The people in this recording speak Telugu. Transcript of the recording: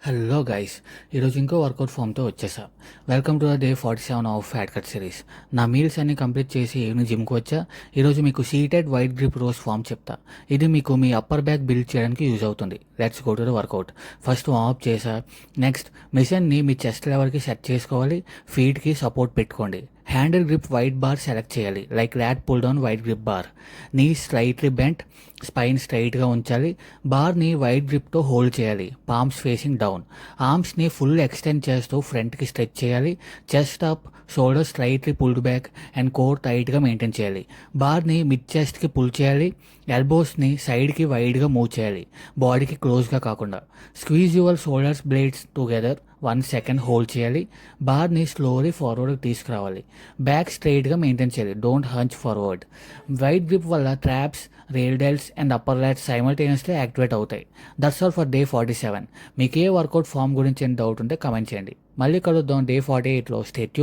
హలో గైస్, ఈరోజు ఇంకో వర్కౌట్ ఫామ్తో వచ్చేసా. Welcome to the day 47 of fat cut series. నా మీల్స్ అన్ని కంప్లీట్ చేసి ఈవినింగ్ జిమ్కి వచ్చా. ఈరోజు మీకు seated wide grip rows form చెప్తా. ఇది మీకు మీ అప్పర్ బ్యాక్ బిల్డ్ చేయడానికి యూజ్ అవుతుంది. Let's go to the workout. First warmup చేసా. నెక్స్ట్ మిషన్ని మీ చెస్ట్ లెవెల్కి సెట్ చేసుకోవాలి. ఫీట్కి సపోర్ట్ పెట్టుకోండి. Handle grip wide bar select చేయాలి, like lat pull down wide grip bar. నీ స్లైట్లీ బెంట్, స్పైన్ స్ట్రైట్గా ఉంచాలి. బార్ని వైట్ గ్రిప్తో హోల్డ్ చేయాలి, పామ్స్ ఫేసింగ్ డౌన్. ఆర్మ్స్ని ఫుల్ ఎక్స్టెండ్ చేస్తూ ఫ్రంట్కి స్ట్రెచ్ చేయాలి. Chest up, shoulder slightly pulled back and core టైట్గా మెయింటైన్ చేయాలి. బార్ని మిడ్ చెస్ట్కి పుల్ చేయాలి. ఎల్బోస్ని సైడ్కి వైడ్గా మూవ్ చేయాలి, బాడీకి క్లోజ్గా కాకుండా. Squeeze your shoulders blades together 1 second hold చేయాలి. బార్ని స్లోలీ ఫార్వర్డ్కి తీసుకురావాలి. బ్యాక్ స్ట్రైట్గా మెయింటైన్ చేయాలి, don't hunch forward. Wide grip వల్ల traps, rear delts and upper lats simultaneously activate అవుతాయి. That's all for day 47. మీకు ఏ వర్కౌట్ ఫామ్ గురించి ఏం డౌట్ ఉంటే కమెంట్ చేయండి. మళ్ళీ కలుద్దాం డే 48లో. Stay tuned.